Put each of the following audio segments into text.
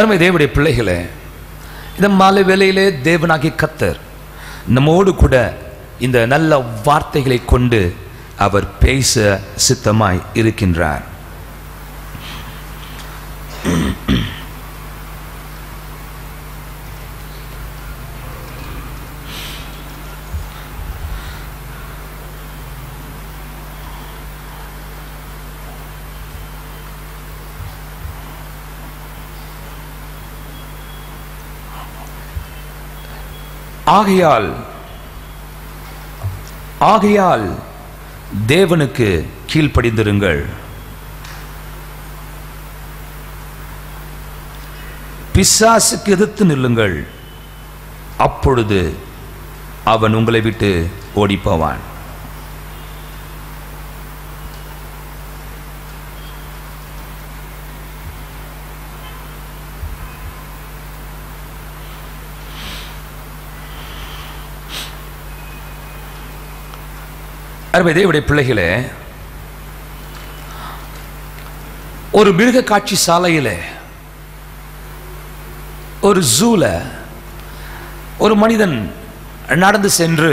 அருமை தேவனுடைய பிள்ளைகளே, இந்த மாலை வேளையிலே தேவனாகிய கர்த்தர் நம்மோடு கூட இந்த நல்ல வார்த்தைகளை கொண்டு அவர் பேச சித்தமாய் இருக்கின்றார். ஆகையால் தேவனுக்கு கீழ்ப்படிந்திருங்கள், பிசாசுக்கு எதிர்த்து நில்லுங்கள், அப்பொழுது அவன் உங்களை விட்டு ஓடிப்போவான். அருமை தேவனுடைய பிள்ளைகளே, ஒரு மிருக காட்சி சாலையில, ஒரு ஜூல ஒரு மனிதன் நடந்து சென்று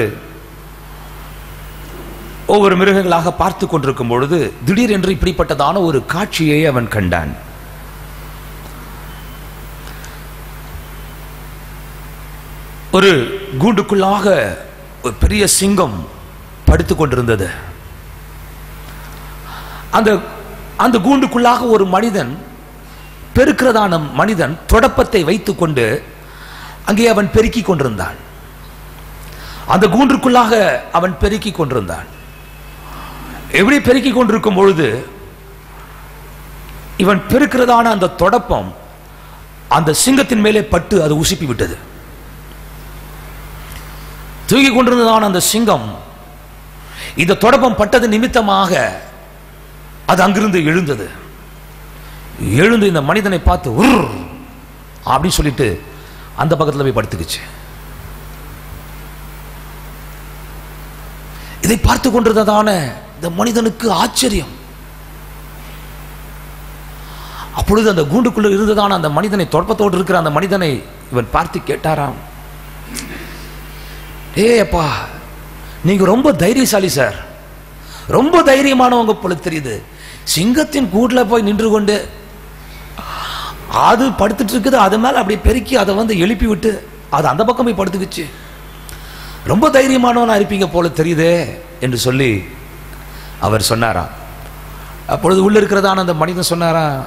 ஒவ்வொரு மிருகங்களாக பார்த்து கொண்டிருக்கும் பொழுது திடீரென்று இப்படிப்பட்டதான ஒரு காட்சியை அவன் கண்டான். ஒரு கூண்டுக்குள்ளாக ஒரு பெரிய சிங்கம் படுத்துக் கொண்டிருந்தது. அந்த கூண்டுக்குள்ளாக ஒரு மனிதன், பெருக்கிறதான மனிதன் தொடப்பத்தை வைத்துக் கொண்டு அங்கே அவன் பெருக்கிக் கொண்டிருந்தான். அந்த கூண்டுக்குள்ளாக அவன் பெருக்கிக் கொண்டிருந்தான். எப்படி பெருக்கிக் கொண்டிருக்கும் பொழுது இவன் பெருக்கிறதான அந்த தொடப்பம் அந்த சிங்கத்தின் மேலே பட்டு அது உசுப்பி விட்டது. தூங்கிக் கொண்டிருந்ததான அந்த சிங்கம் இந்த தொடப்பம் பட்டது நிமித்தமாக அது அங்கிருந்து எழுந்தது. எழுந்து இந்த மனிதனை பார்த்து அப்படின்னு சொல்லிட்டு அந்த பக்கத்தில் போய் படுத்துக்குச்சு. இதை பார்த்து கொண்டிருந்ததான இந்த மனிதனுக்கு ஆச்சரியம். அப்பொழுது அந்த கூண்டுக்குள்ள இருந்ததான அந்த மனிதனை, தொடப்பத்தோடு இருக்கிற அந்த மனிதனை இவன் பார்த்து கேட்டாராம், அப்பா, நீங்க ரொம்ப தைரியசாலி சார், ரொம்ப தைரியமானவங்க போல தெரியுது. சிங்கத்தின் கூட்டுல போய் நின்று கொண்டு அது படுத்துட்டு இருக்குது, அது மேல அப்படியே பெருக்கி அதை எழுப்பி விட்டு அது அந்த பக்கம் போய் படுத்துக்குச்சு. ரொம்ப தைரியமானவனா இருப்பீங்க போல தெரியுதே என்று சொல்லி அவர் சொன்னாராம். அப்பொழுது உள்ள இருக்கிறதான அந்த மனிதன் சொன்னாராம்,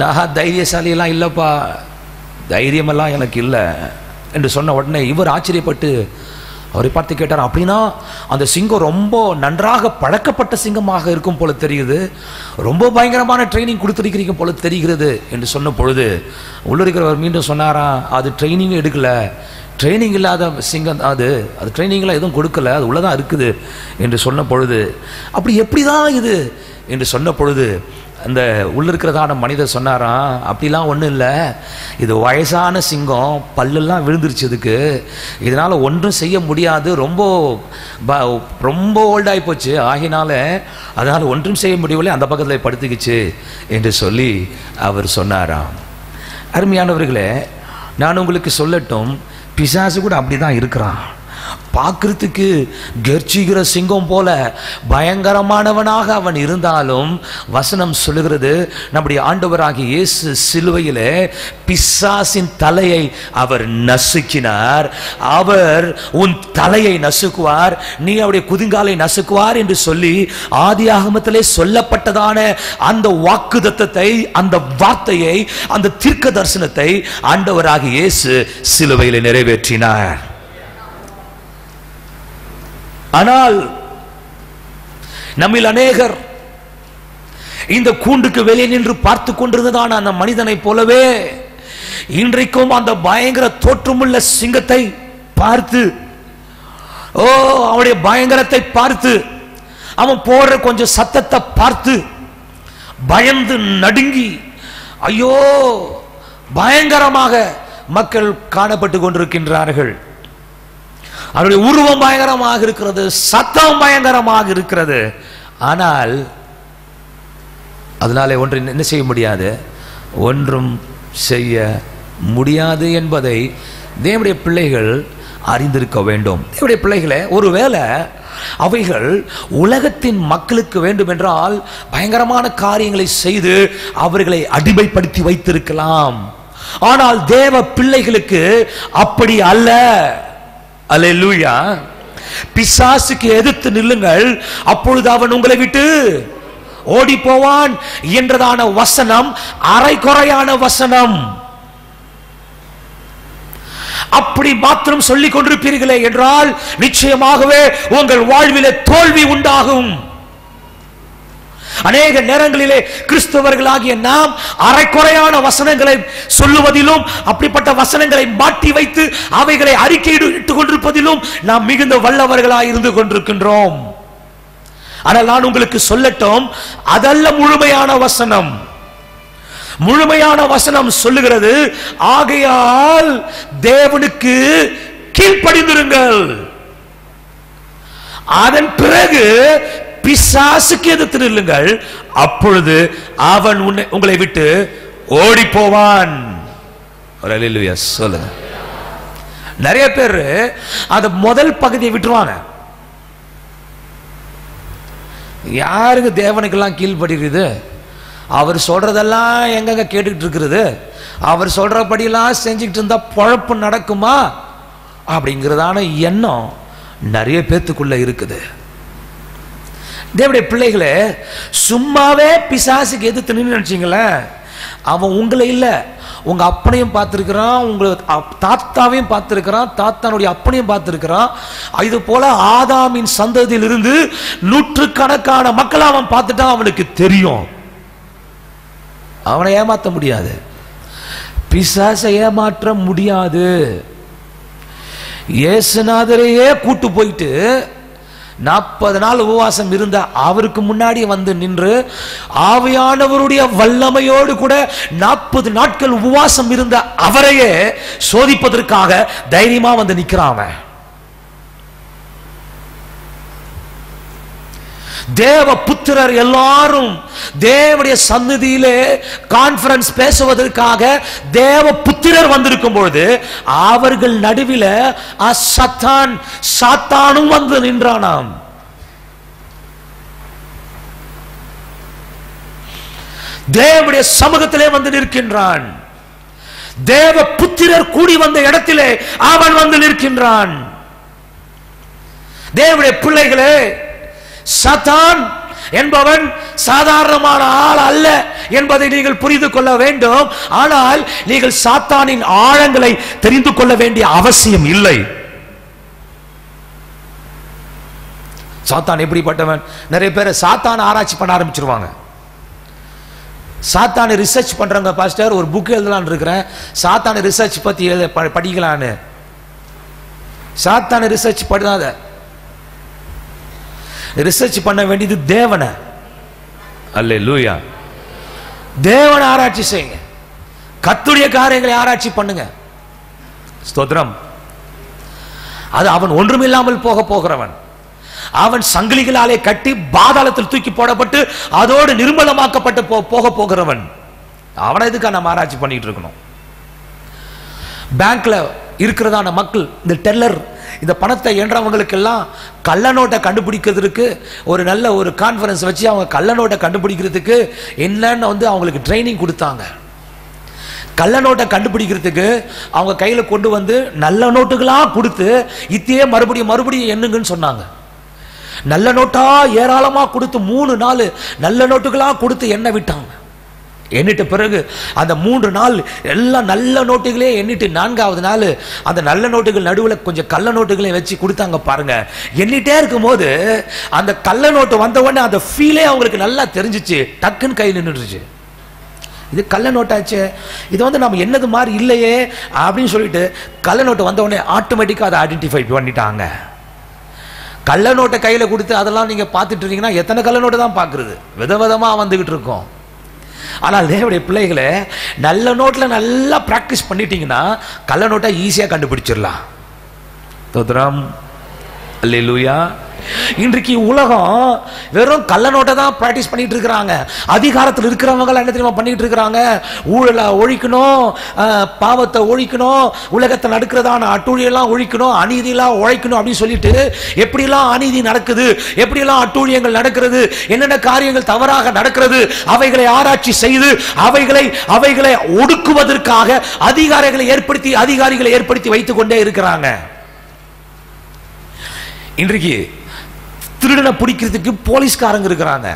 நான் தைரியசாலி எல்லாம் இல்லப்பா, தைரியமெல்லாம் எனக்கு இல்லை என்று சொன்ன உடனே இவர் ஆச்சரியப்பட்டு அவரை பார்த்து கேட்டார், அப்படின்னா அந்த சிங்கம் ரொம்ப நன்றாக பழக்கப்பட்ட சிங்கமாக இருக்கும் போல தெரியுது, ரொம்ப பயங்கரமான ட்ரைனிங் கொடுத்துருக்கிறீங்க போல தெரிகிறது என்று சொன்ன பொழுது உள்ளிருக்கிறவர் மீண்டும் சொன்னாராம், அது ட்ரைனிங் எடுக்கல, ட்ரைனிங் இல்லாத சிங்கம், அது ட்ரைனிங்லாம் எதுவும் கொடுக்கல, அது உள்ளதான் இருக்குது என்று சொன்ன பொழுது, அப்படி எப்படிதான் இது என்று சொன்ன பொழுது அந்த உள்ளிருக்கிறதான மனிதர் சொன்னாராம், அப்படிலாம் ஒன்றும் இல்லை, இது வயசான சிங்கம், பல்லெல்லாம் விழுந்துருச்சு இதுக்கு, இதனால் ஒன்றும் செய்ய முடியாது, ரொம்ப ஓல்டாகி போச்சு, ஆகினால அதனால் ஒன்றும் செய்ய முடியவில்லை, அந்த பக்கத்தில் படுத்துக்கிச்சு என்று சொல்லி அவர் சொன்னாராம். அருமையானவர்களே, நான் உங்களுக்கு சொல்லட்டும், பிசாசு கூட அப்படி தான் இருக்கிறான். பார்க்கறதுக்கு கர்ஜிக்கிற சிங்கம் போல பயங்கரமானவனாக அவன் இருந்தாலும் வசனம் சொல்லுகிறது, நம்முடைய ஆண்டவராகிய இயேசு சிலுவையிலே பிசாசின் தலையை அவர் நசுக்கினார். அவர் உன் தலையை நசுக்குவார், நீ அவருடைய குதிங்காலை நசுக்குவார் என்று சொல்லி ஆதியாகமத்திலே சொல்லப்பட்டதான அந்த வாக்குத்தத்தத்தை, அந்த வார்த்தையை, அந்த தீர்க்க தரிசனத்தை ஆண்டவராகிய இயேசு சிலுவையிலே நிறைவேற்றினார். ஆனால் நம்மில் அநேகர் இந்த கூண்டுக்கு வெளியே நின்று பார்த்து கொண்டிருந்ததான அந்த மனிதனை போலவே இன்றைக்கும் அந்த பயங்கர தோற்றமுள்ள சிங்கத்தை பார்த்து, அவனுடைய பயங்கரத்தை பார்த்து, அவன் போடுற கொஞ்சம் சத்தத்தை பார்த்து பயந்து நடுங்கி, ஐயோ பயங்கரமாக மக்கள் காணப்பட்டு கொண்டிருக்கின்றார்கள். அவருடைய உருவம் பயங்கரமாக இருக்கிறது, சத்தம் பயங்கரமாக இருக்கிறது. ஆனால் அதனாலே ஒன்று என்ன செய்ய முடியாது, ஒன்றும் செய்ய முடியாது என்பதை தேவனுடைய பிள்ளைகள் அறிந்திருக்க வேண்டும். தேவனுடைய பிள்ளைகளே, ஒருவேளை அவைகள் உலகத்தின் மக்களுக்கு வேண்டும் என்றால் பயங்கரமான காரியங்களை செய்து அவர்களை அடிமைப்படுத்தி வைத்திருக்கலாம். ஆனால் தேவ பிள்ளைகளுக்கு அப்படி அல்ல. அல்லேலூயா. பிசாசுக்கு எதிர்த்து நில்லுங்கள், அப்பொழுது அவன் உங்களை விட்டு ஓடி போவான் என்றதான வசனம் அரைகுறையான வசனம். அப்படி மாத்திரம் சொல்லிக் கொண்டிருப்பீர்களே என்றால் நிச்சயமாகவே உங்கள் வாழ்விலே தோல்வி உண்டாகும். அநேக நேரங்களிலே கிறிஸ்தவர்களாகிய நாம் அரைக்குறையான வசனங்களை சொல்லுவதிலும் அப்படிப்பட்ட வசனங்களை மாட்டி வைத்து அவைகளை அறிக்கையிட்டுக் கொண்டிருப்பதிலும் நாம் மிகுந்த வல்லவர்களாய் இருந்து கொண்டிருக்கின்றோம். ஆனால் நான் உங்களுக்கு சொல்லட்டும், அதல்ல முழுமையான வசனம். முழுமையான வசனம் சொல்லுகிறது, ஆகையால் தேவனுக்கு கீழ்ப்படிந்திருங்கள், அதன் பிறகு பிசாசுக்கு எதிர்த்து நில்லுங்கள், அப்பொழுது அவன் உங்களை விட்டு ஓடி போவான். அல்லேலூயா சொல்லுங்க. நிறைய பேர் அந்த முதல் பகுதியை விட்டுருவாங்க. யாருக்கு தேவனுக்கெல்லாம் கீழ்ப்படுகிறது? அவர் சொல்றதெல்லாம் எங்க கேட்டுக்கிட்டு இருக்கிறது? அவர் சொல்றபடியெல்லாம் செஞ்சுக்கிட்டு இருந்தா பொழப்பு நடக்குமா அப்படிங்கிறதான எண்ணம் நிறைய பேத்துக்குள்ள இருக்குது. தேவனுடைய பிள்ளைகளே, சும்மாவே பிசாசுக்கு எதிர்த்து நினைச்சீங்களேன், அவன் உங்களை இல்லை, உங்க அப்பனையும் பார்த்திருக்கிறான், உங்க தாத்தாவையும் பார்த்திருக்கிறான், தாத்தானுடைய அப்பனையும் பார்த்திருக்கிறான். இது போல ஆதாமின் சந்ததியில் இருந்து நூற்றுக்கணக்கான மக்களை அவன் பார்த்துட்டான். அவனுக்கு தெரியும், அவனை ஏமாற்ற முடியாது, பிசாசை ஏமாற்ற முடியாது. இயேசுநாதரையே கூட்டு போயிட்டு 40 நாள் உபவாசம் இருந்த அவருக்கு முன்னாடி வந்து நின்று ஆவியானவருடைய வல்லமையோடு கூட 40 நாட்கள் உபவாசம் இருந்த அவரையே சோதிப்பதற்காக தைரியமா வந்து நிற்கிறான். தேவ புத்திரர் எல்லாரும் தேவனுடைய சந்நிதியிலே கான்ஃபரன்ஸ் பேசுவதற்காக தேவ புத்திரர் வந்திருக்கும் பொழுது அவர்கள் நடுவில் சாத்தானும் வந்து நின்றானாம். தேவனுடைய சமூகத்திலே வந்து நிற்கின்றான். தேவ புத்திரர் கூடி வந்த இடத்திலே அவன் வந்து நிற்கின்றான். தேவனுடைய பிள்ளைகளே, சாத்தான் என்பவன் சாதாரணமான ஆள் அல்ல என்பதை நீங்கள் புரிந்து கொள்ள வேண்டும். ஆனால் நீங்கள் சாத்தானின் ஆழங்களை தெரிந்து கொள்ள வேண்டிய அவசியம் இல்லை. சாத்தான் எப்படிப்பட்டவன்? நிறைய பேர் சாத்தான் ஆராய்ச்சி பண்ண ஆரம்பிச்சிருவாங்க. சாத்தானை ரிசர்ச் பண்றாங்க. பாஸ்டர், ஒரு புக் எழுதலான்னு இருக்கிறேன், சாத்தானை ரிசர்ச் பத்தி படிக்கலான்னு. சாத்தானை ரிசர்ச் பண்ணாத, ரிசர்ச் பண்ண வேண்டியது தேவனை. அல்லேலூயா. தேவனை ஆராய்ச்சி செய்யுங்க, கர்த்தருடைய காரியங்களை ஆராய்ச்சி பண்ணுங்க. ஸ்தோத்திரம். அது அவன் ஒன்றுமில்லாமல் போக போகிறவன். அவன் சங்கிலிகளாலே கட்டி பாதாளத்தில் தூக்கி போடப்பட்டு அதோடு நிர்மலமாக்கப்பட்டு போக போகிறவன். அவனை எதுக்காக நம்ம ஆராய்ச்சி பண்ணிட்டு இருக்கணும்? பேங்க்ல இருக்கிறதான மக்கள், இந்த டெல்லர், இந்த பணத்தை என்றவங்களுக்கெல்லாம் கள்ள நோட்டை கண்டுபிடிக்கிறதுக்கு ஒரு நல்ல ஒரு கான்ஃபரன்ஸ் வச்சு அவங்க கள்ள நோட்டை கண்டுபிடிக்கிறதுக்கு என்னன்னு வந்து அவங்களுக்கு ட்ரைனிங் கொடுத்தாங்க. கள்ள நோட்டை கண்டுபிடிக்கிறதுக்கு அவங்க கையில கொண்டு வந்து நல்ல நோட்டுகளா கொடுத்து இத்தையே மறுபடியும் எண்ணுங்கன்னு சொன்னாங்க. நல்ல நோட்டா ஏராளமா கொடுத்து 3 நல்ல நோட்டுகளா கொடுத்து எண்ண விட்டாங்க. எண்ணிட்ட பிறகு அந்த 3 நாள் எல்லாம் நல்ல நோட்டுகளே எண்ணிட்டு 4வது நாள் அந்த நல்ல நோட்டுகள் நடுவில் கொஞ்சம் கள்ள நோட்டுகளை வச்சு கொடுத்தாங்க. பாருங்க, எண்ணிட்டே இருக்கும் போது அந்த கள்ள நோட்டு வந்த உடனே அந்த ஃபீலே அவங்களுக்கு நல்லா தெரிஞ்சிச்சு. டக்குன்னு கையில் நின்றுச்சு. இது கள்ள நோட்டாச்சு, இது வந்து நம்ம என்னது மாதிரி இல்லையே அப்படின்னு சொல்லிட்டு கள்ள நோட்டு வந்த உடனே ஆட்டோமேட்டிக்காக அதை ஐடென்டிஃபை பண்ணிட்டாங்க. கள்ள நோட்டை கையில் கொடுத்து அதெல்லாம் நீங்கள் பார்த்துட்டு இருக்கீங்கன்னா எத்தனை கள்ள நோட்டு தான் பார்க்குறது, விதவிதமாக வந்துகிட்டு இருக்கோம். ஆனால் தேவனுடைய பிள்ளைகளை நல்ல நோட்டில் நல்லா பிராக்டிஸ் பண்ணிட்டீங்கன்னா கள்ள நோட்டை ஈஸியாக கண்டுபிடிச்சிடலாம். தோத்திரம். அல்லேலூயா. இன்றைக்கு உலகம் வெறும் கள்ள நோட்டை தான் பிராக்டிஸ் பண்ணிட்டு இருக்கிறாங்க. அதிகாரத்தில் இருக்கிறவங்க என்ன தெரியுமா பண்ணிட்டு இருக்கிறாங்க? ஊழலை ஒழிக்கணும், பாவத்தை ஒழிக்கணும், உலகத்தை நடக்கிறதான அட்டூழியெல்லாம் ஒழிக்கணும், அநீதியெல்லாம் உழைக்கணும் அப்படின்னு சொல்லிட்டு எப்படியெல்லாம் அநீதி நடக்குது, எப்படியெல்லாம் அட்டூழியங்கள் நடக்கிறது, என்னென்ன காரியங்கள் தவறாக நடக்கிறது, அவைகளை ஆராய்ச்சி செய்து அவைகளை ஒடுக்குவதற்காக அதிகாரிகளை ஏற்படுத்தி வைத்துக் கொண்டே இருக்கிறாங்க. இன்றைக்கு திருடனை பிடிக்கிறதுக்கு போலீஸ்காரங்க இருக்கிறாங்க.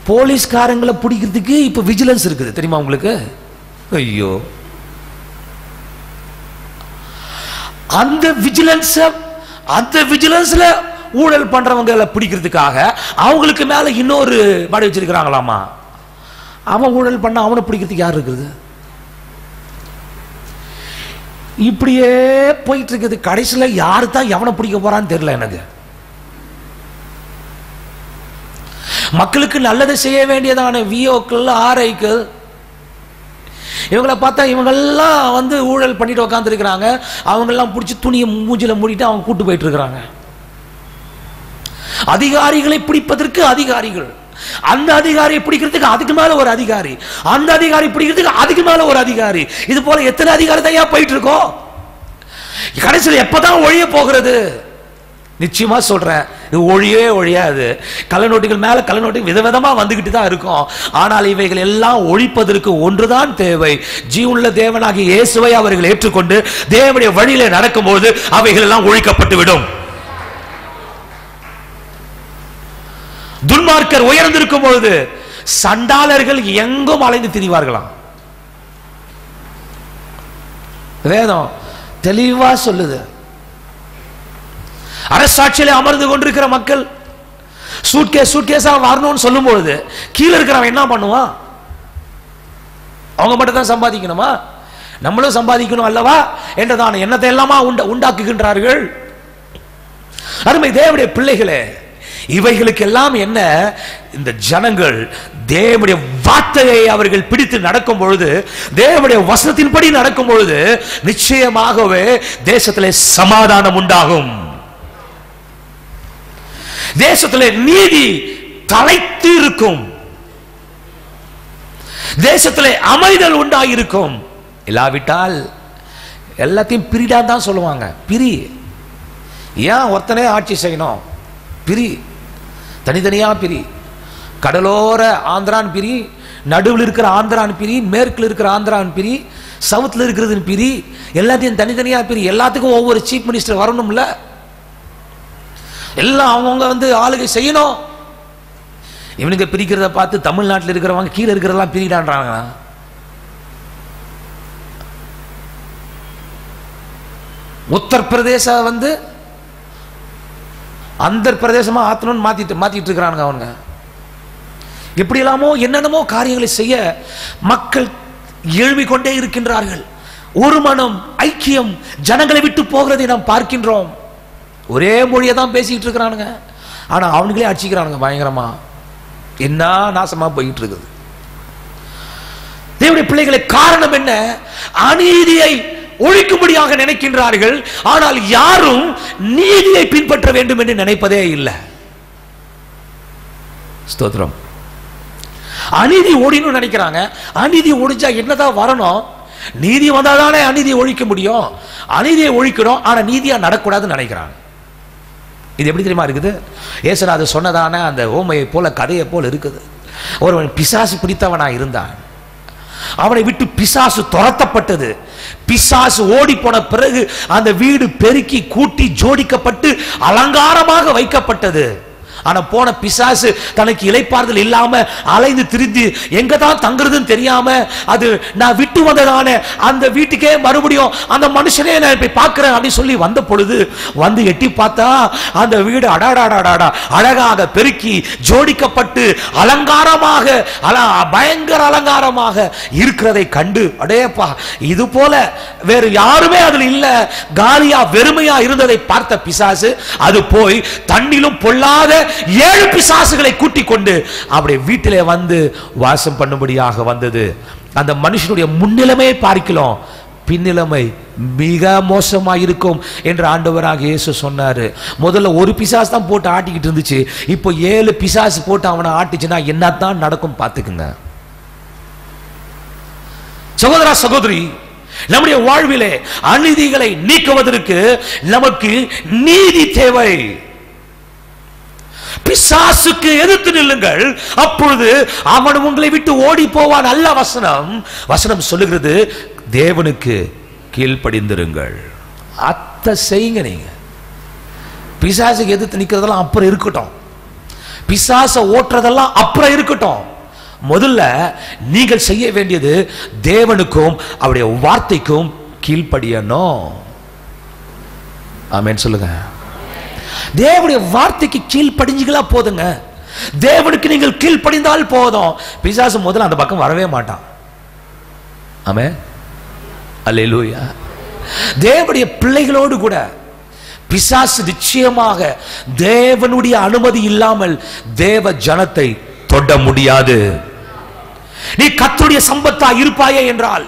போலீஸ்காரங்களை பிடிக்கிறதுக்கு இப்ப விஜிலன்ஸ் இருக்குது தெரியுமா உங்களுக்கு? ஐயோ, அந்த விஜிலன்ஸ்ல ஊழல் பண்றவங்களை பிடிக்கிறதுக்காக அவங்களுக்கு மேல இன்னொரு மாடி வச்சிருக்கிறாங்களாமா. அவன் ஊழல் பண்ண அவனை பிடிக்கிறதுக்கு யார் இருக்குது? இப்படியே போயிட்டு இருக்குது. கடைசியில் யாரு தான் எவனை பிடிக்க போறான்னு தெரியல எனக்கு. மக்களுக்கு நல்லதை செய்ய வேண்டியதான விஓக்கள், ஆர்ஐக்கள், இவங்களை பார்த்தா இவங்கெல்லாம் ஊழல் பண்ணிட்டு உட்கார்ந்து இருக்கிறாங்க. அவங்கெல்லாம் பிடிச்சி துணியை மூஞ்சில மூடிட்டு அவங்க கூட்டு போயிட்டு இருக்கிறாங்க. அதிகாரிகளை பிடிப்பதற்கு அதிகாரிகள், அந்த அதிகாரியை பிடிக்கிறதுக்கு அதுக்கு மேல ஒரு அதிகாரி, அந்த அதிகாரி பிடிக்கிறதுக்கு அதுக்கு மேல ஒரு அதிகாரி. இது போல எத்தனை அதிகாரி தான் போயிட்டு இருக்கோம். கடைசியில் எப்பதான் ஒழிய போகிறது? நிச்சயமா சொல்றேன், இது ஒழியாது. கள்ளநோட்டுகள் மேல கள்ளநோட்டு விதவிதமா வந்துகிட்டு தான் இருக்கும். ஆனால் இவைகள் எல்லாம் ஒழிப்பதற்கு ஒன்றுதான் தேவை. ஜீவனுள்ள தேவனாகிய இயேசுவை அவர்கள் ஏற்றுக்கொண்டு தேவனுடைய வழியிலே நடக்கும்போது அவைகள் எல்லாம் ஒழிக்கப்பட்டு விடும். துன்மார்க்கர் உயர்ந்திருக்கும் பொழுது சண்டாளர்கள் எங்கும் அலைந்து திரிவார்களாம். வேதம் தெளிவா சொல்லுது. அரசாட்சியில அமர்ந்து கொண்டிருக்கிற மக்கள் சூட்கேஸா வரணும்னு சொல்லும் பொழுது கீழே இருக்கிறவன் என்ன பண்ணுவான்? அவங்க மட்டும் தான் சம்பாதிக்கணுமா? நம்மளும் சம்பாதிக்கணும் அல்லவா என்றதான எண்ணத்தை எல்லாமா உண்டாக்குகின்றார்கள். அருமை தேவனுடைய பிள்ளைகளே, இவைகளுக்கெல்லாம் என்ன? இந்த ஜனங்கள் தேவனுடைய வார்த்தையை அவர்கள் பிடித்து நடக்கும் பொழுது, தேவனுடைய வசனத்தின்படி நடக்கும் பொழுது நிச்சயமாகவே தேசத்திலே சமாதானம் உண்டாகும். தேசத்திலே நீதி தலைத்து இருக்கும். தேசத்திலே அமைதல் உண்டாயிருக்கும். இல்லாவிட்டால் எல்லாத்தையும் பிரிடான் தான் சொல்லுவாங்க. பிரி, ஏன் ஒருத்தனே ஆட்சி செய்யணும்? பிரி, தனித்தனியா பிரி. கடலோர ஆந்திரான் பிரி, நடுவில் இருக்கிற ஆந்திரான் பிரி, மேற்கில் இருக்கிற ஆந்திரான் பிரி, சவுத்தில் இருக்கிறது பிரி, எல்லாத்தையும் தனித்தனியா பிரி. எல்லாத்துக்கும் ஒவ்வொரு சீஃப் மினிஸ்டர் வரணும்ல, எல்லாம் அவங்க ஆளுகை செய்யணும். இவனுக்கு பிரிக்கிறத பார்த்து தமிழ்நாட்டில் இருக்கிறவங்க கீழே இருக்கிறதெல்லாம் பிரிடான்றாங்க. உத்தரப்பிரதேச அந்த பிரதேசமா ஆத்தணும்னு மாத்திட்டு இருக்கிறானுங்க அவனுங்க. எப்படி எல்லாமோ என்னென்னமோ காரியங்களை செய்ய மக்கள் எழும்பிக்கொண்டே இருக்கின்றார்கள். ஒரு மனம், ஐக்கியம் ஜனங்களை விட்டு போகிறதை நாம் பார்க்கின்றோம். ஒரே மொழியை தான் பேசிட்டு இருக்கிறானுங்க, ஆனா அவனுங்களே அடிச்சுக்கிறானுங்க பயங்கரமா. என்ன நாசமா போயிட்டு இருக்குது தேவனுடைய பிள்ளைகளை. காரணம் என்ன? அநீதியை ஒழிக்கும்படியாக நினைக்கின்றார்கள். ஆனால் யாரும் நீதியை பின்பற்ற வேண்டும் என்று நினைப்பதே இல்லை. ஸ்தோத்திரம். அநீதி ஒழின்னு நினைக்கிறாங்க. அநீதி ஒழிஞ்சா என்னதான் வரணும்? நீதி வந்தாதானே அநீதியை ஒழிக்க முடியும். அநீதியை ஒழிக்கணும், ஆனா நீதியா நடக்கூடாதுன்னு நினைக்கிறாங்க. இது எப்படி தெரியுமா இருக்குது? இயேசுநாதர் சொன்னதான அந்த ஓமையை போல, கதையை போல இருக்குது. ஒருவன் பிசாசு பிடித்தவனா இருந்தான். அவனை விட்டு பிசாசு துரத்தப்பட்டது. பிசாசு ஓடி போன பிறகு அந்த வீடு பெருக்கி கூட்டி ஜோடிக்கப்பட்டு அலங்காரமாக வைக்கப்பட்டது. ஆனா போன பிசாசு தனக்கு இளைப்பாறுதல் இல்லாம அலைந்து திரிந்து எங்க தான் தங்குறதுன்னு தெரியாம, அது நான் விட்டு வந்ததான அந்த வீட்டுக்கே மறுபடியும் அந்த மனுஷனே நான் போய் பார்க்கிறேன் அப்படின்னு சொல்லி வந்த பொழுது எட்டி பார்த்தா அந்த வீடு அடாடாடாடா அழகாக பெருக்கி ஜோடிக்கப்பட்டு அலங்காரமாக, பயங்கர அலங்காரமாக இருக்கிறதை கண்டு, அடேப்பா இது போல வேறு யாருமே அதில் இல்ல, காலியா வெறுமையா இருந்ததை பார்த்த பிசாசு அது போய் தண்ணிலும் பொல்லாத 7 பிசாசுகளை கூட்டிக் கொண்டு அப்படி வீட்டிலே வாசம் பண்ணும்படியாக வந்தது. அந்த மனுஷனுடைய முன்னிலைமையை பார்க்கலாம். பின்னிலைமை மிக மோசமாயிருக்கும் என்று ஆண்டவராக இயேசு சொன்னாரு. முதல்ல ஒரு பிசாசு தான் போட்டு ஆட்டிக்கிட்டு இருந்துச்சு, இப்போ 7 பிசாசு போட்டு அவனை ஆட்டிச்சுன்னா என்னத்தான் நடக்கும் பார்த்துக்குங்க. சகோதரா சகோதரி, நம்முடைய வாழ்விலே அநீதிகளை நீக்குவதற்கு நமக்கு நீதி தேவை. பிசாசுக்கு எதிர்த்து நில்லுங்கள், அப்பொழுது அவன் உங்களை விட்டு ஓடி போவான். அல்ல வசனம் சொல்லுகிறது, தேவனுக்கு கீழ்ப்படிந்திருங்கள். அத்தை செய்யுங்க. நீங்க பிசாசுக்கு எதிர்த்து நிக்கிறதெல்லாம் அப்புறம் இருக்கட்டும், பிசாச ஓட்டுறதெல்லாம் அப்புறம் இருக்கட்டும். முதல்ல நீங்கள் செய்ய வேண்டியது தேவனுக்கும் அவருடைய வார்த்தைக்கும் கீழ்ப்படியணும். ஆமென் சொல்லுங்க. தேவனுடைய வார்த்தைக்கு கீழ்ப்படிஞ்சிகளா போதுங்க. தேவனுக்கு நீங்கள் கீழ்ப்படிந்தால் போதும். பிசாசு முதல்ல அந்த பக்கம் வரவே மாட்டான். ஆமென் அல்லேலூயா. தேவனுடைய பிள்ளைகளோடு கூட பிசாசு நிச்சயமாக தேவனுடைய அனுமதி இல்லாமல் தேவ ஜனத்தை தொட முடியாது. நீ கர்த்தருடைய சம்பத்தா இருப்பாயே என்றால்,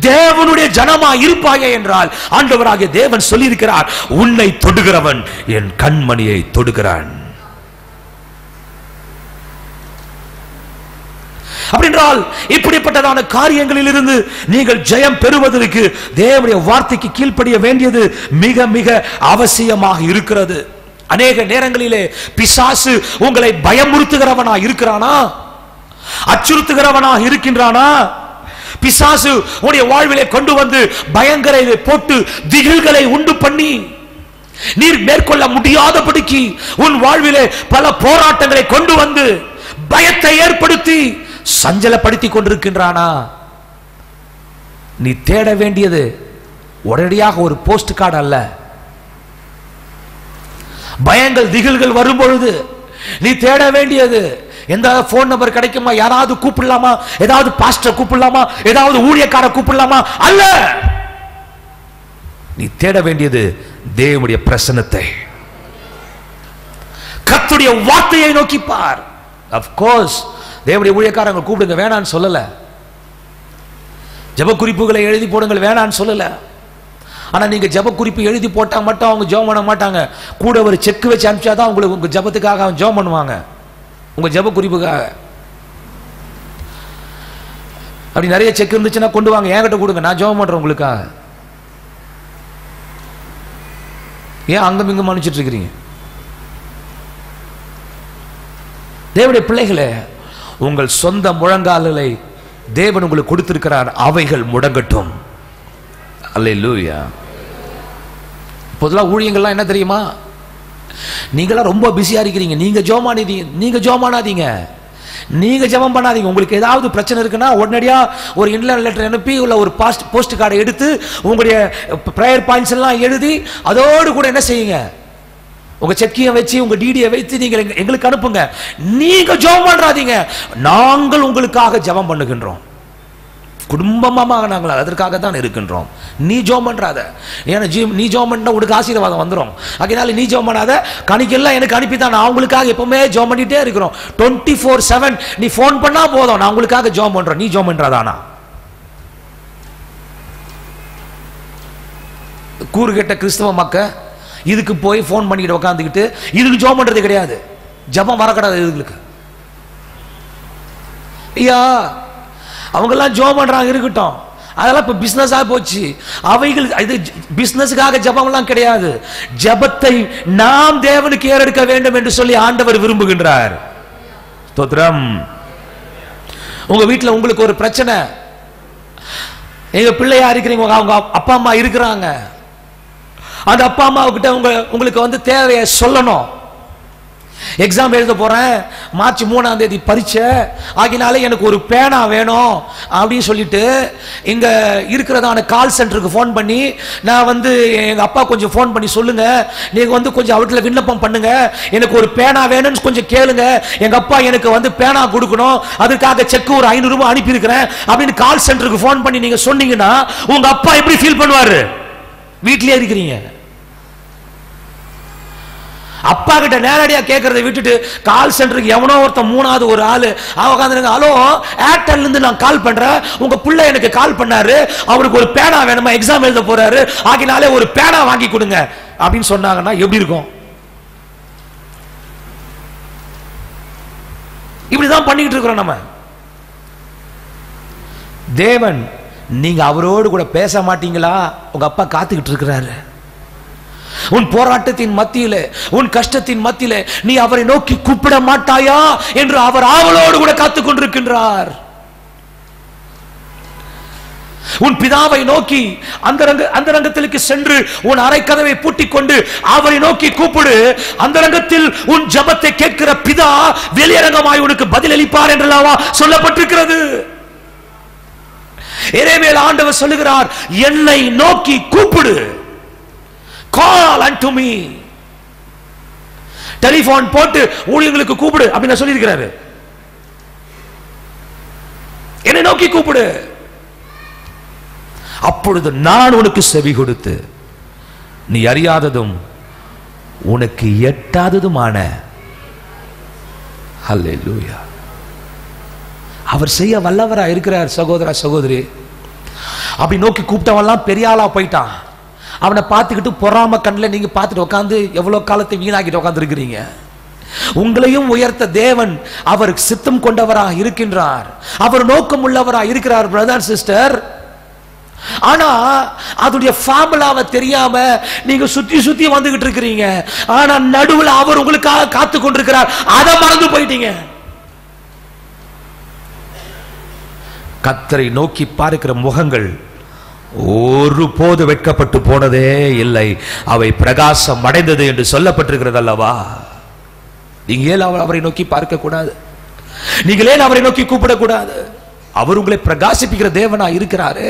தேவனுடைய ஜனமா இருப்பாயே என்றால், ஆண்டவராகிய தேவன் சொல்லி இருக்கிறார், உன்னை தொடுகிறவன் என் கண்மணியை தொடுகிறான். அப்படின்றால் இப்படிப்பட்டதான காரியங்களில் இருந்து நீங்கள் ஜெயம் பெறுவதற்கு தேவனுடைய வார்த்தைக்கு கீழ்ப்படிய வேண்டியது மிக மிக அவசியமாக இருக்கிறது. அநேக நேரங்களிலே பிசாசு உங்களை பயமுறுத்துகிறவனா இருக்கிறானா, அச்சுறுத்துகிறவனா இருக்கின்றானா? பிசாசு உடைய வாழ்விலே கொண்டு வந்து பயங்கரங்களை போட்டு திகில்களை உண்டு பண்ணி நீர் மேற்கொள்ள முடியாதபடிக்கு உன் வாழ்விலே பல போராட்டங்களை கொண்டு வந்து பயத்தை ஏற்படுத்தி சஞ்சலப்படுத்தி கொண்டிருக்கின்றானா? நீ தேட வேண்டியது உடனடியாக ஒரு போஸ்ட் கார்டு அல்ல. பயங்கள் திகில்கள் வரும் பொழுது நீ தேட வேண்டியது எந்த போன் நம்பர் கிடைக்குமா, யாராவது கூப்பிடலாமா, ஏதாவது பாஸ்டர் கூப்பிடலாமா, ஏதாவது ஊழியக்கார கூப்பிடலாமா? அல்ல, நீ தேட வேண்டியது தேவனுடைய பிரசன்னத்தை, கர்த்தருடைய வார்த்தையை நோக்கி பார். ஆஃப் கோர்ஸ் தேவனுடைய ஊழியக்காரங்க கூப்பிடுங்க, வேணான்னு சொல்லல. ஜெப குறிப்புகளை எழுதி போடுங்கள், வேணான்னு சொல்லல. ஆனா நீங்க ஜெப குறிப்பு எழுதி போட்டா மட்டும் அவங்க ஜெபம் பண்ண மாட்டாங்க. கூட ஒரு செக் வச்சு அனுப்பிச்சாதான் உங்களுக்கு உங்க ஜெபத்துக்காக அவங்க ஜெபம் பண்ணுவாங்க, உங்க ஜெப குறிப்புக்காக. அப்படி நிறைய செக் இருந்துச்சுன்னா கொண்டு வாங்க, என்கிட்ட கொடுங்க, நான் ஜெபம் பண்றேன் உங்களுக்காக. ஏன் அங்கும் இங்கும் அனுப்பிச்சிட்டு இருக்கிறீங்க? தேவனுடைய பிள்ளைகளே, உங்கள் சொந்த முழங்கால்களை தேவன் உங்களுக்கு கொடுத்திருக்கிறார், அவைகள் முடங்கட்டும். அல்லேலூயா. பொதுவாக ஊழியங்கள்லாம் என்ன தெரியுமா, நீங்களாம் ரொம்ப பிஸியா இருக்கிறீங்க, நீங்க ஜெபம் பண்ணாதீங்க, நீங்க ஜெபம் பண்ணாதீங்க. உங்களுக்கு ஏதாவது பிரச்சனை இருக்குன்னா உடனடியா ஒரு இன்லைன் லெட்டர் அனுப்பி உள்ள ஒரு போஸ்ட் கார்டை எடுத்து உங்களுடைய பிரேயர் பாயிண்ட்ஸ் எல்லாம் எழுதி அதோடு கூட என்ன செய்யுங்க, உங்க செக்கியை வச்சு உங்க டிடியை வைத்து நீங்க எங்களுக்கு அனுப்புங்க. நீங்க ஜெபம் பண்றாதீங்க, நாங்கள் உங்களுக்காக ஜெபம் பண்ணுகின்றோம். குடும்பமாக நாங்கள் அதற்காக தான் இருக்கின்றோம். நீ ஜெபம் பண்றாத, ஏன்னா நீ ஜெபம் பண்ணா உனக்கு ஆசீர்வாதம் வந்துடும். அதனால நீ ஜெபம் பண்ணாத, கணிக்கெல்லாம் எனக்கு அனுப்பித்தான், நான் உங்களுக்காக எப்பவுமே ஜெபம் பண்ணிட்டே இருக்கிறோம். 24/7 நீ போன் பண்ணா போதும், நான் உங்களுக்காக ஜெபம் பண்றோம். நீ ஜெபம் பண்றாதானா? கூறுகெட்ட கிறிஸ்தவ மக்கள் இதுக்கு போய் போன் பண்ணிட்டு உட்காந்துக்கிட்டு இதுக்கு ஜெபம் பண்றது கிடையாது, ஜெபம் வரக்கூடாது இதுகளுக்கு. ஐயா அவங்கெல்லாம் ஜெபம் பண்றாங்க, இருக்கட்டும், அதெல்லாம் இப்ப பிசினஸா போச்சு. அவைகள் இது பிசினஸுக்காக ஜெபம் எல்லாம் கிடையாது. ஜெபத்தை நாம் தேவனுக்கு ஏறெடுக்க வேண்டும் என்று சொல்லி ஆண்டவர் விரும்புகின்றார். ஸ்தோத்திரம். உங்க வீட்டுல உங்களுக்கு ஒரு பிரச்சனை, எங்க பிள்ளையா இருக்கிறீங்க, அவங்க அப்பா அம்மா இருக்கிறாங்க, அந்த அப்பா அம்மா கிட்ட உங்களுக்கு வந்து தேவையை சொல்லணும். எக்ஸாம் எழுத போறேன், மார்ச் 3ஆம் தேதி பரீட்சை, ஆகினால எனக்கு ஒரு பேனா வேணும் அப்படின்னு சொல்லிட்டு இங்க இருக்கிறதான கால் சென்டருக்கு போன் பண்ணி, நான் வந்து எங்க அப்பா கொஞ்சம் போன் பண்ணி சொல்லுங்க, நீங்க வந்து கொஞ்சம் அவர்கிட்ட விண்ணப்பம் பண்ணுங்க, எனக்கு ஒரு பேனா வேணும்னு கொஞ்சம் கேளுங்க, எங்க அப்பா எனக்கு வந்து பேனா கொடுக்கணும், அதுக்காக செக் ஒரு 500 ரூபாய் அனுப்பி இருக்கிறேன் அப்படின்னு கால் சென்டருக்கு போன் பண்ணி நீங்க சொன்னீங்கன்னா உங்க அப்பா எப்படி ஃபீல் பண்ணுவாரு? வீட்லயே இருக்கிறீங்க. அப்பா கிட்ட நேரடியா கேட்கறதை விட்டுட்டு கால் சென்டருக்கு எவனோ ஒருத்தன் மூணாவது ஒரு ஆளு உட்காந்துருங்க, ஹலோ ஏர்டெல் இருந்து நான் கால் பண்றேன், உங்க பிள்ளை எனக்கு கால் பண்ணாரு, அவருக்கு ஒரு பேனா வேணுமா, எக்ஸாம் எழுத போறாரு, ஆகினாலே ஒரு பேனா வாங்கி கொடுங்க அப்படின்னு சொன்னாங்கன்னா எப்படி இருக்கும்? இப்படிதான் பண்ணிக்கிட்டு இருக்கிறோம் நம்ம. தேவன் நீங்க அவரோடு கூட பேச மாட்டீங்களா? உங்க அப்பா காத்துக்கிட்டு இருக்கிறாரு. உன் போராட்டத்தின் மத்தியிலே, உன் கஷ்டத்தின் மத்தியிலே நீ அவரை நோக்கி கூப்பிட மாட்டாயா என்று அவர் ஆவலோடு கூட காத்துக் கொண்டிருக்கின்றார். உன் பிதாவை நோக்கி அந்த ரங்கத்திற்கு சென்று உன் அறை கதவை பூட்டிக் கொண்டு அவரை நோக்கி கூப்பிடு. அந்த ரங்கத்தில் உன் ஜெபத்தை கேட்கிற பிதா வெளியரங்கமாய் உனக்கு பதில் அளிப்பார் என்றல்லவா சொல்லப்பட்டிருக்கிறது. எரேமியாவில் ஆண்டவர் சொல்லுகிறார், என்னை நோக்கி கூப்பிடு, call unto me. டெலிபோன் போட்டு ஊழியர்களுக்கு கூப்பிடு அப்படின்னு சொல்லி இருக்கிறாரு. என்னை நோக்கி கூப்பிடு, அப்பொழுது நான் உனக்கு செவி கொடுத்து நீ அறியாததும் உனக்கு எட்டாததுமான. ஹல்லேலூயா. அவர் செய்ய வல்லவரா இருக்கிறார். சகோதரா சகோதரி, அப்படி நோக்கி கூப்பிட்டவெல்லாம் பெரிய ஆளா போயிட்டான். அவனை பார்த்துக்கிட்டு பொறாம கண்ணில் நீங்க பார்த்துட்டு உட்காந்து எவ்வளவு காலத்தை வீணாக்கிட்டு உட்கார்ந்து இருக்கிறீங்க. உங்களையும் உயர்த்த தேவன் அவர் சித்தம் கொண்டவராக இருக்கின்றார், அவர் நோக்கம் உள்ளவராக இருக்கிறார் பிரதர் அண்ட் சிஸ்டர். ஆனா அதோடைய ஃபார்முலாவை தெரியாம நீங்க சுத்தி சுத்தி வந்துகிட்டு இருக்கிறீங்க. ஆனா நடுவில் அவர் உங்களுக்காக காத்து கொண்டிருக்கிறார், அதை மறந்து போயிட்டீங்க. கர்த்தரை நோக்கி பார்க்கிற முகங்கள் ஒருபோது வெட்கப்பட்டு போனதே இல்லை, அவை பிரகாசம் அடைந்தது என்று சொல்லப்பட்டிருக்கிறது அல்லவா? நீங்க ஏன் அவரை நோக்கி பார்க்க கூடாது? நீங்கள் ஏன் அவரை நோக்கி கூப்பிடக்கூடாது? அவர் உங்களை பிரகாசிப்பிக்கிற தேவனா இருக்கிறாரு.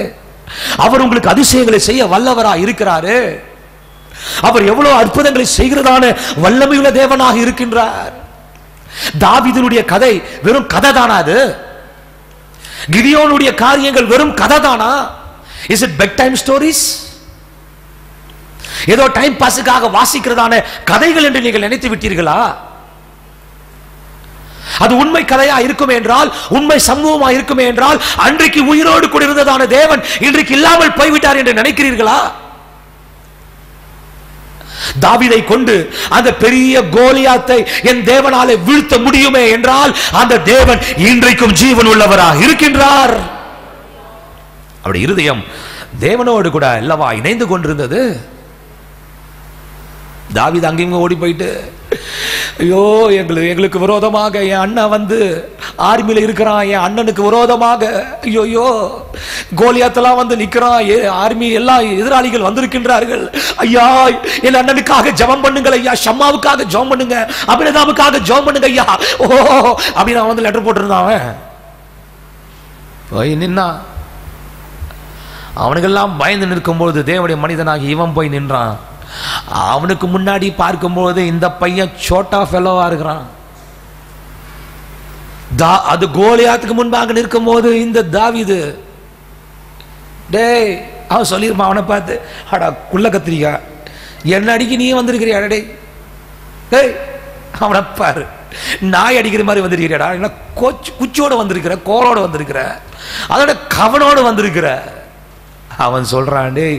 அவர் உங்களுக்கு அதிசயங்களை செய்ய வல்லவரா இருக்கிறாரு. அவர் எவ்வளவு அற்புதங்களை செய்கிறதான வல்லமையுள்ள தேவனாக இருக்கின்றார். தாவீதுனுடைய கதை வெறும் கதை தானா? அது கிதியோனுடைய காரியங்கள் வெறும் கதை தானா? Is it bedtime stories? ஏதோ டைம் பாஸுக்காக வாசிக்கிறதான கதைகள் என்று நீங்கள் நினைத்து விட்டீர்களா? அது உண்மை கதையா இருக்குமே என்றால், உண்மை சம்பவமா இருக்குமே என்றால், அன்றைக்கு உயிரோடு கூட இருந்ததான தேவன் இன்றைக்கு இல்லாமல் போய்விட்டார் என்று நினைக்கிறீர்களா? தாவீதை கொண்டு அந்த பெரிய கோலியாத்தை என் தேவனாலே வீழ்த்த முடியுமே என்றால், அந்த தேவன் இன்றைக்கும் ஜீவன் உள்ளவராக இருக்கின்றார். அவருடைய இருதயம் தேவனோடு கூட அல்லவா இணைந்து கொண்டிருந்தது. தாவீது அங்கேயும் ஓடி போயிட்டு, ஐயோ எங்களுக்கு விரோதமாக என் அண்ணன் வந்து ஆர்மியில இருக்கிறான், என் அண்ணனுக்கு விரோதமாக ஐயோ கோலியாத்தெல்லாம் வந்து நிக்கிறான், ஆர்மி எல்லாம் எதிராளிகள் வந்திருக்கின்றார்கள், ஐயா என் அண்ணனுக்காக ஜெபம் பண்ணுங்கள் ஐயா, ஷம்மாவுக்காக ஜெபம் பண்ணுங்க, அபினதாபுக்காக ஜெபம் பண்ணுங்க ஐயா, ஓ அப்படின்னு அவன் வந்து லெட்டர் போட்டிருந்தான். போய் நின்னா, அவனுக்கெல்லாம் பயந்து நிற்கும்போது தேவனுடைய மனிதனாகி இவன் போய் நின்றான். அவனுக்கு முன்னாடி பார்க்கும்போது இந்த பையன் சோட்டா ஃபெலோவா இருக்கிறான். அது கோலியாத்துக்கு முன்பாக நிற்கும் போது இந்த தாவீது, டேய் அவன் சொல்லிருப்பான் அவனை பார்த்து, அடா குள்ள கத்திரிக்கா என்ன அடிக்க நீ வந்திருக்கிறியா, டே டேய் அவனை பாரு நாய் அடிக்கிற மாதிரி வந்திருக்கிறியாடா, என்ன குச்சியோட வந்திருக்கிற, கோலோட வந்திருக்கிற, அதோட கவனோடு வந்திருக்கிற. அவன் சொல்றான், டேய்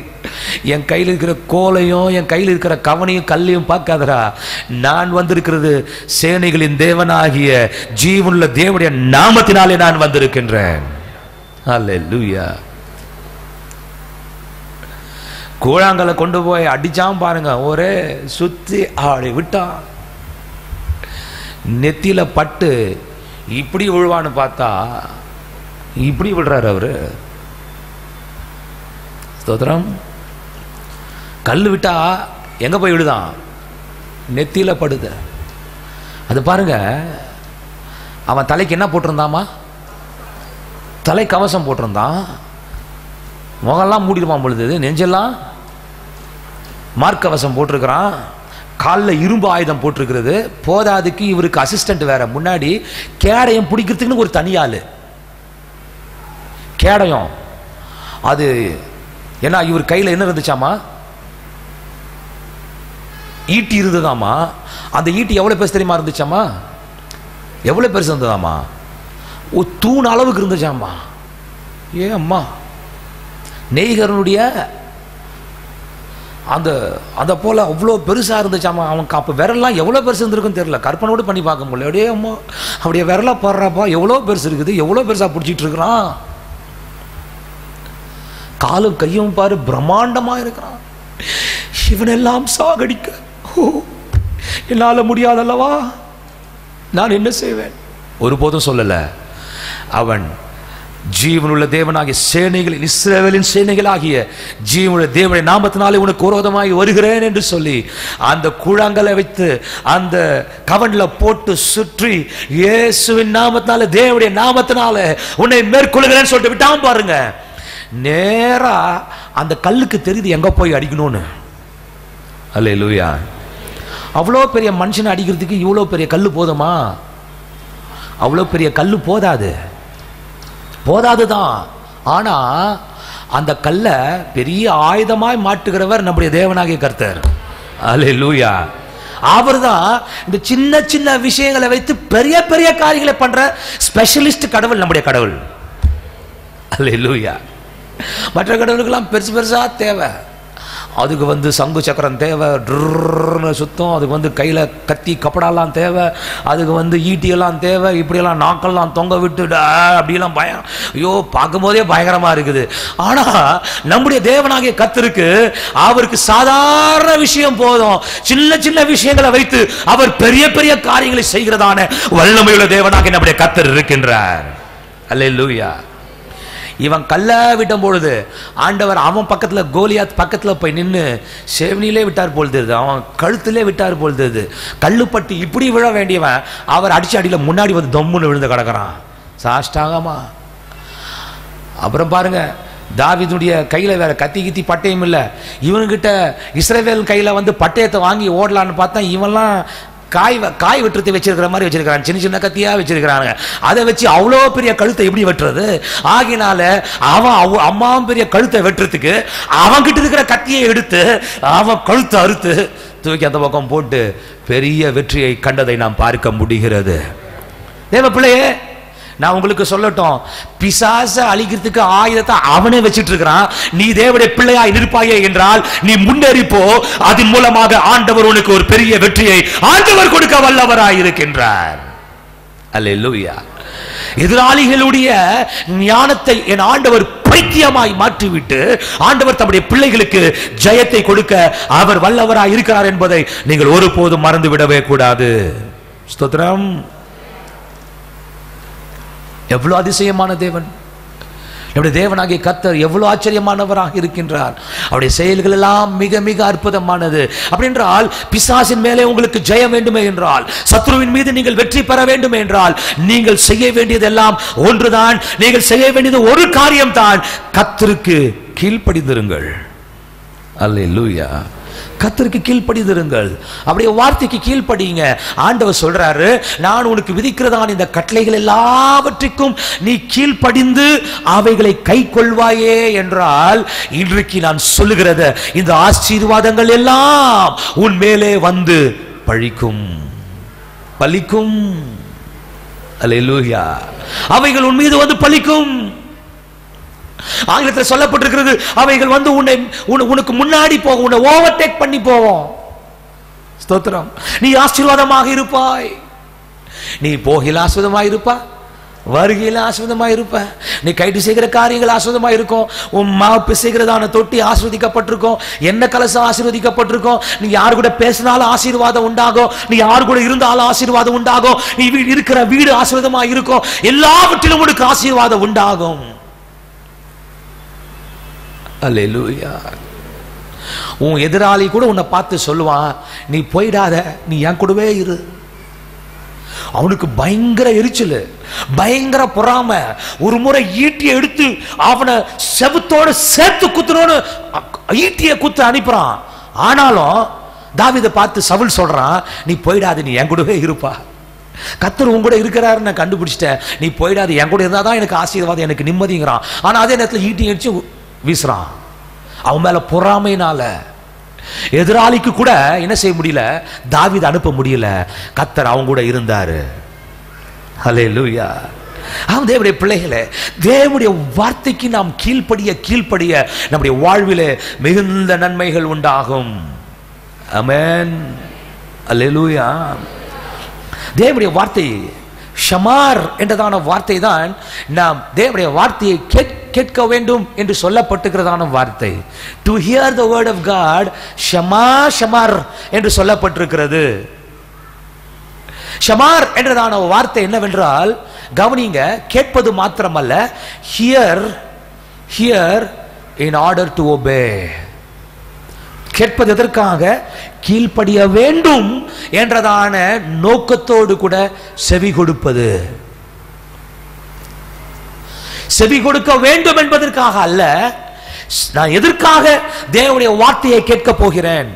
என் கையில் இருக்கிற கோலையும் என் கையில் இருக்கிற கவனையும் கல்லையும் பார்க்காதடா, நான் வந்திருக்கிறது சேனைகளின் தேவனாகிய ஜீவனுள்ள தேவனுடைய நாமத்தினாலே நான் வந்திருக்கின்றேன். அல்லேலூயா. கூழாங்கலை கொண்டு போய் அடிச்சான் பாருங்க, ஒரே சுத்தி ஆடி விட்டான். நெத்தியில பட்டு இப்படி விழுவான்னு பார்த்தா இப்படி விடுறாரு அவரு. ஸ்தோத்திரம். கல் விட்டா எங்க போய் விடுதான்? நெத்தியில படுது. அது பாருங்க, அவன் தலைக்கு என்ன போட்டிருந்தாமா? தலை கவசம் போட்டிருந்தான். முகெல்லாம் மூடிடுவான் பொழுது, நெஞ்செல்லாம் மார்க்கவசம் போட்டிருக்கிறான், காலில் இரும்பு ஆயுதம் போட்டிருக்கிறது. போதாதுக்கு இவருக்கு அசிஸ்டன்ட் வேற, முன்னாடி கேடயம் பிடிக்கிறதுக்குன்னு ஒரு தனியாள் கேடயம். அது ஏன்னா இவர் கையில் என்ன இருந்துச்சாமா? ஈட்டி இருந்ததாமா. அந்த ஈட்டி எவ்வளவு பெருசு தெரியுமா இருந்துச்சாமா? எவ்வளவு பெருசு இருந்ததாமா? ஒரு தூண் அளவுக்கு இருந்துச்சாமா. ஏன் அம்மா, நெய்கரனுடைய அந்த அந்த போல அவ்வளோ பெருசா இருந்துச்சாமா. அவன் அப்போ விரலாம் எவ்வளோ பெருசு இருந்திருக்குன்னு தெரியல, கற்பனோடு பண்ணி பார்க்க முடியல. அப்படியே அம்மா அப்படியே விரலா பாடுறாப்பா, எவ்வளோ பெருசு இருக்குது, எவ்வளோ பெருசா பிடிச்சிட்டு இருக்கிறான். காலும் கையும் பாரு, பிரம்மாண்டமா இருக்கிறான். இவனெல்லாம் சாகடிக்க என்னால முடியாதல்லவா, நான் என்ன செய்வேன்? ஒருபோதும் சொல்லல. அவன் ஜீவனுள்ள தேவனாகிய சேனைகளின், இஸ்ரவேலின் சேனைகளாகிய ஜீவனுள்ள தேவனுடைய நாமத்தினாலே உனக்கு விரோதமாய் வருகிறேன் என்று சொல்லி அந்த குழாங்கலை வைத்து அந்த கவன்ல போட்டு சுற்றி இயேசுவின் நாமத்தினால, தேவனுடைய நாமத்தினால உன்னை மேற்கொள்கிறேன்னு சொல்லிட்டு விட்டான் பாருங்க. நேரா அந்த கல்லுக்கு தெரியுது எங்க போய் அடிக்கணும்னு. அல்லேலூயா. அவ்வளோ பெரிய மனுஷனை அடிக்கிறதுக்கு இவ்வளோ பெரிய கல்லு போதுமா? அவ்வளோ பெரிய கல்லு போதாது, போதாதுதான். ஆனா அந்த கல்லை பெரிய ஆயுதமாய் மாட்டுகிறவர் நம்முடைய தேவனாகிய கர்த்தர். அல்லேலூயா. அவர்தான் இந்த சின்ன சின்ன விஷயங்களை வைத்து பெரிய பெரிய காரியங்களை பண்ற ஸ்பெஷலிஸ்ட் கடவுள் நம்முடைய கடவுள். அல்லேலூயா. மற்ற கடவுளுக்கெல்லாம் பெருசு பெருசா தேவை, அதுக்கு சங்கு சக்கரம் தேவை, சுத்தம், அதுக்கு கையில் கத்தி கப்படாலாம் தேவை, அதுக்கு ஈட்டியெல்லாம் தேவை, இப்படியெல்லாம் நாக்கெல்லாம் தொங்க விட்டு அப்படியெல்லாம் பயம். ஐயோ, பார்க்கும்போதே பயங்கரமா இருக்குது. ஆனா நம்முடைய தேவனாகிய கர்த்தருக்கு அவருக்கு சாதாரண விஷயம் போதும். சின்ன சின்ன விஷயங்களை வைத்து அவர் பெரிய பெரிய காரியங்களை செய்கிறதான வல்லமையுள்ள தேவனாகிய நம்முடைய கர்த்தர் இருக்கின்றார். அல்லேலூயா. இவன் கல்ல விட்டும் பொழுது ஆண்டவர் அவன் பக்கத்துல, கோலியாத் பக்கத்துல போய் நின்று செவனிலே விட்டார் போல் தெரியுது, அவன் கழுத்திலே விட்டார் போல் தெரியுது. கல்லுப்பட்டு இப்படி விழ வேண்டியவன் அவர் அடிச்சு அடியில முன்னாடி தொம்முன்னு விழுந்து கிடக்கிறான் சாஷ்டாங்கமா. அப்புறம் பாருங்க, தாவீதுடைய கையில வேற கத்தி கித்தி பட்டயம் இல்லை. இவனுக்கிட்ட இஸ்ரவேல் கையில பட்டயத்தை வாங்கி ஓடலான்னு பார்த்தா இவன்லாம் காய் வெட்டுறதை வச்சிருக்கிற மாதிரி வச்சிருக்கிறான், சின்ன சின்ன கத்தியா வச்சிருக்கிறாங்க. அதை வச்சு அவ்வளோ பெரிய கழுத்தை எப்படி வெட்டுறது? ஆகினால அவன் அம்மாவும் பெரிய கழுத்தை வெட்டுறதுக்கு அவன் கிட்ட இருக்கிற கத்தியை எடுத்து அவன் கழுத்தை அறுத்து தூக்கி அந்த பக்கம் போட்டு பெரிய வெற்றியை கண்டதை நாம் பார்க்க முடிகிறது. தேவ பிள்ளையே, நான் உங்களுக்கு சொல்லட்டும், பிசாச அழிக்கிறதுக்கு ஆயுதத்தை அவனே வச்சிட்டு இருக்கிறான். நீ தேவனுடைய பிள்ளையாய் நிற்பாயே என்றால் நீ முன்னேறி போ. அதன் மூலமாக ஆண்டவர் உனக்கு ஒரு பெரிய வெற்றியை ஆண்டவர் கொடுக்க வல்லவராய் இருக்கின்றார். அல்லேலூயா. எதிராளிகளுடைய ஞானத்தை என் ஆண்டவர் பைத்தியமாய் மாற்றிவிட்டு ஆண்டவர் தம்முடைய பிள்ளைகளுக்கு ஜெயத்தை கொடுக்க அவர் வல்லவராய் இருக்கிறார் என்பதை நீங்கள் ஒருபோதும் மறந்து விடவே கூடாது. ஸ்தோத்திரம். எவ்வளவு அதிசயமான தேவன் நம்முடைய தேவனாகிய கர்த்தர், எவ்வளவு ஆச்சரியமானவராக இருக்கின்றார். அவருடைய செயல்கள் எல்லாம் மிக மிக அற்புதமானது. அப்படின்றால் பிசாசின் மேலே உங்களுக்கு ஜெயம் வேண்டுமே என்றால், சத்ருவின் மீது நீங்கள் வெற்றி பெற வேண்டும் என்றால் நீங்கள் செய்ய வேண்டியதெல்லாம் ஒன்றுதான். நீங்கள் செய்ய வேண்டியது ஒரு காரியம்தான், கர்த்தருக்கு கீழ்ப்படிந்திருங்கள். அல்லேலூயா. கர்த்தருக்கு கீழ்ப்படிந்திருங்கள். அப்படியே வார்த்தைக்கு கீழ்ப்படிங்க. ஆண்டவர் சொல்றாரு, நான் உனக்கு விதிக்கிறதான இந்த கட்டளைகள் எல்லாவற்றிற்கும் நீ கீழ்ப்படிந்து அவைகளை கை கொள்வாயே என்றால் இன்றைக்கு நான் சொல்லுகிறது இந்த ஆசீர்வாதங்கள் எல்லாம் உன் மேலே வந்து பழிக்கும், பலிக்கும். அல்லேலூயா. அவைகள் உன் மீது வந்து பலிக்கும். ஆங்கிலத்தில் சொல்லப்பட்டிருக்கிறது, அவைகள் உனக்கு முன்னாடி போகும், உன்னை ஓவர்டேக் பண்ணி போவோம். ஸ்தோத்திரம். நீ ஆசீர்வாதமாக இருப்பாய். நீ போகில ஆசீர்வாதமாக இருப்பா, வருகையில் ஆசீர்வாதமாக இருப்ப. நீ கைட்டு செய்கிற காரியங்கள் ஆசீர்வாதமாக இருக்கும். உன் மாவு செய்கிறதான தொட்டி ஆசீர்வதிக்கப்பட்டிருக்கும், என்ன கலசம் ஆசீர்வதிக்கப்பட்டிருக்கும். நீ யாரு கூட பேசினாலும் ஆசீர்வாதம் உண்டாகும், நீ யாரு கூட இருந்தாலும் ஆசீர்வாதம் உண்டாகும், நீ இருக்கிற வீடு ஆசீர்வாதமாக இருக்கும், எல்லாவற்றிலும் உனக்கு ஆசீர்வாதம் உண்டாகும். அல்லேலூயா. உன் எதிராளி கூட உன்னை பார்த்து சொல்லுவான், நீ போயிடாத, நீ என் கூடவே இரு. அவனுக்கு பயங்கர எரிச்சல், பயங்கர பொறாமை. ஒரு முறை ஈட்டியை எடுத்து அவனை செவுத்தோட சேர்த்து குத்துறோன்னு ஈட்டியை குத்து அனுப்புறான். ஆனாலும் தாவீதை பார்த்து சவுல் சொல்றான், நீ போயிடாத, நீ என் கூடவே இருப்பா. கர்த்தர் உன் கூட இருக்கிறாரு, நான் கண்டுபிடிச்சிட்டேன், நீ போயிடாது, என் கூட இருந்தாதான் எனக்கு ஆசீர்வாதம், எனக்கு நிம்மதிங்கிறான். ஆனா அதே நேரத்தில் ஈட்டி அடிச்சு வீசுறான் அவன் மேல பொறாமையினால. எதிராளிக்கு கூட என்ன செய்ய முடியல, தாவீது அனுப்ப முடியல. கர்த்தர் அவங்க கூட இருந்தாரு. ஹல்லேலூயா. தேவனுடைய பிள்ளைகளே, தேவனுடைய வார்த்தைக்கு நாம் கீழ்ப்படிய நம்முடைய வாழ்விலே மிகுந்த நன்மைகள் உண்டாகும். ஆமென். அல்லேலூயா. தேவனுடைய வார்த்தை ஷமார் என்றதான வார்த்தை தான் நாம் தேவனுடைய வார்த்தையை கேட்க வேண்டும் என்று சொல்லப்பட்டிருக்கிறதான வார்த்தை. To hear the word of God, ஷமார் என்று சொல்லப்பட்டிருக்கிறது. ஷமார் என்றதான வார்த்தை என்னவென்றால், கவனிங்க, கேட்பது மாத்திரமல்ல, hear in order to obey. கேட்பது எதற்காக? கீழ்ப்படிய வேண்டும் என்றதான நோக்கத்தோடு கூட செவி கொடுப்பது. செவி கொடுக்க வேண்டும் என்பதற்காக அல்ல. நான் எதற்காக தேவனுடைய வார்த்தையை கேட்க போகிறேன்,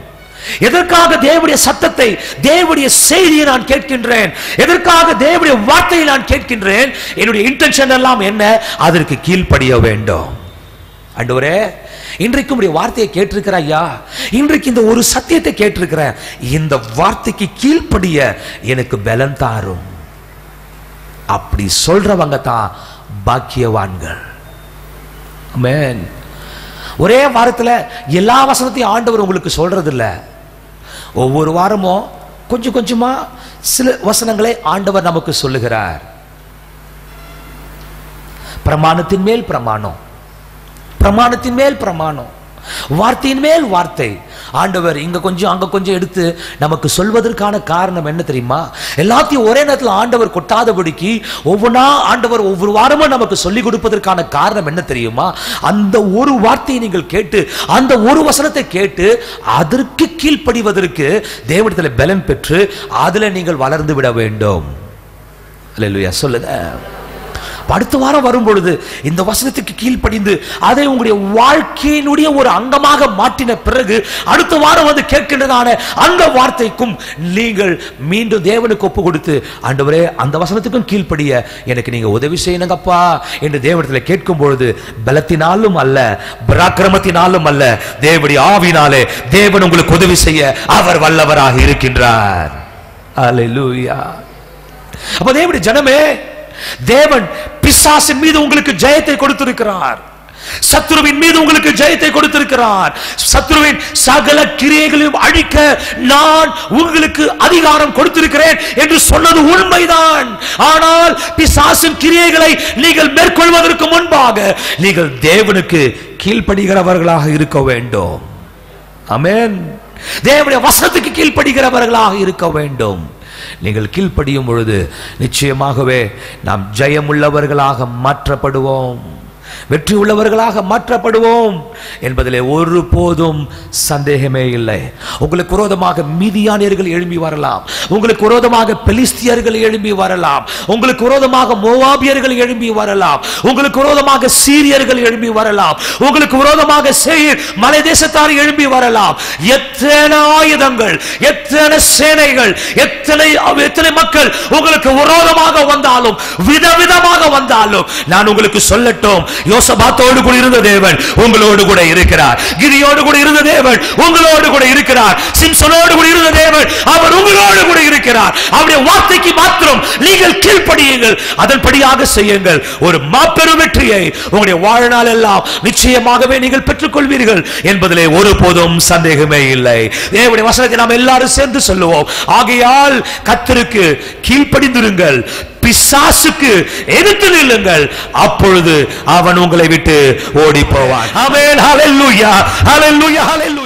எதற்காக தேவனுடைய சத்தத்தை, தேவனுடைய செய்தியை நான் கேட்கின்றேன், எதற்காக தேவனுடைய வார்த்தையை நான் கேட்கின்றேன், என்னுடைய இன்டென்ஷன் எல்லாம் என்ன? அதற்கு கீழ்ப்படிய வேண்டும். ஆண்டவரே, இன்றைக்கு உடைய வார்த்தையை கேட்டிருக்கிற ஐயா, இன்றைக்கு இந்த ஒரு சத்தியத்தை கேட்டிருக்கிறேன், இந்த வார்த்தைக்கு கீழ்ப்படிய எனக்கு பலன் தாரும். அப்படி சொல்றவங்க தான் பாக்கியவான்கள். ஆமென். ஒரே வாரத்தில் எல்லா வசனத்தையும் ஆண்டவர் உங்களுக்கு சொல்றது இல்ல. ஒவ்வொரு வாரமும் கொஞ்சம் கொஞ்சமா சில வசனங்களை ஆண்டவர் நமக்கு சொல்லுகிறார். பிரமாணத்தின் மேல் பிரமாணம், பிரமாணத்தின் மேல் பிரமாணம், வார்த்தையின் மேல் வார்த்தை. ஆண்டவர் இங்க கொஞ்சம் அங்க கொஞ்சம் எடுத்து நமக்கு சொல்வதற்கான காரணம் என்ன தெரியுமா? எல்லாத்தையும் ஒரே நேரத்தில் ஆண்டவர் கொட்டாதபடிக்கு ஒவ்வொன்றா ஆண்டவர் ஒவ்வொரு வாரமும் நமக்கு சொல்லிக் கொடுப்பதற்கான காரணம் என்ன தெரியுமா? அந்த ஒரு வார்த்தையை நீங்கள் கேட்டு, அந்த ஒரு வசனத்தை கேட்டு அதற்கு கீழ்ப்படிவதற்கு தேவனிடத்தில் பலன் பெற்று அதுல நீங்கள் வளர்ந்து விட வேண்டும். அல்லேலூயா. சொல்லுங்க. அடுத்த வாரம் வரும் பொழுது இந்த வசனத்துக்கு கீழ்ப்படிந்து அதை உங்களுடைய வாழ்க்கையினுடைய ஒரு அங்கமாக மாற்றின பிறகு அடுத்த வாரம் வந்து கேட்கின்றதான அந்த வார்த்தைக்கும் நீங்கள் மீண்டும் தேவனுக்கு ஒப்பு கொடுத்து, ஆண்டவரே அந்த வசனத்துக்கும் கீழ்ப்படிய எனக்கு நீங்க உதவி செய்யணுங்கப்பா என்று தேவனிடத்தில் கேட்கும் பொழுது பலத்தினாலும் அல்ல, பராக்கிரமத்தினாலும் அல்ல, தேவனுடைய ஆவியினாலே தேவன் உங்களுக்கு உதவி செய்ய அவர் வல்லவராக இருக்கின்றார். அல்லேலூயா. அப்ப தேவனுடைய ஜனமே, தேவன் பிசாசின் மீது உங்களுக்கு ஜெயத்தை கொடுத்திருக்கிறார். சத்துருவின் மீது உங்களுக்கு ஜெயத்தை கொடுத்திருக்கிறார். சத்துருவின் சகல கிரியைகளையும் அழிக்க நான் உங்களுக்கு அதிகாரம் கொடுத்திருக்கிறேன் என்று சொன்னது உண்மைதான். ஆனால் பிசாசின் கிரியைகளை நீங்கள் மேற்கொள்வதற்கு முன்பாக நீங்கள் தேவனுக்கு கீழ்ப்படுகிறவர்களாக இருக்க வேண்டும். ஆமென். தேவனுடைய வசனத்துக்கு கீழ்ப்படுகிறவர்களாக இருக்க வேண்டும். நீங்கள் கீழ்ப்படியும் பொழுது நிச்சயமாகவே நாம் ஜெயமுள்ளவர்களாக மாற்றப்படுவோம், வெற்றி உள்ளவர்களாக மாற்றப்படுவோம் என்பதிலே ஒருபோதும் சந்தேகமே இல்லை. உங்களுக்கு விரோதமாக மீதியானியர்கள் எழும்பி வரலாம், உங்களுக்கு விரோதமாக பெலிஸ்தியர்கள் எழும்பி வரலாம், உங்களுக்கு விரோதமாக மோவாபியர்கள் எழும்பி வரலாம், உங்களுக்கு விரோதமாக சீரியர்கள் எழும்பி வரலாம், உங்களுக்கு விரோதமாக சேயீர் மலை தேசத்தார் எழும்பி வரலாம். எத்தனை ஆயுதங்கள், எத்தனை சேனைகள், எத்தனை மக்கள் உங்களுக்கு விரோதமாக வந்தாலும், விதவிதமாக வந்தாலும், நான் உங்களுக்கு சொல்லட்டும், யோசபாத்தோடு கூட இருந்த தேவன் உங்களோடு கூட இருக்கிறார். கிதியோடு கூட இருந்த தேவன் உங்களோடு கூட இருக்கிறார். சிம்சனோடு கூட இருந்த தேவன் அவர் உங்களோடு கூட இருக்கிறார். அவருடைய வார்த்தைக்கு மாத்திரம் நீங்கள் கீழ்ப்படியுங்கள், அதன்படியாக செய்யுங்கள். ஒரு மாபெரும் வெற்றியை உங்களுடைய வாழ்நாள் எல்லாம் நிச்சயமாகவே நீங்கள் பெற்றுக் கொள்வீர்கள் என்பதிலே ஒருபோதும் சந்தேகமே இல்லை. தேவனுடைய வசனத்தை நாம் எல்லாரும் சேர்ந்து சொல்லுவோம். ஆகையால் கர்த்தருக்கு கீழ்ப்படிந்திருங்கள், பிசாசுக்கு எதிர்த்து நில்லுங்கள், அப்பொழுது அவன் உங்களை விட்டு ஓடி போவான். ஆமென். ஹல்லேலூயா, ஹல்லேலூயா, ஹல்லேலூயா.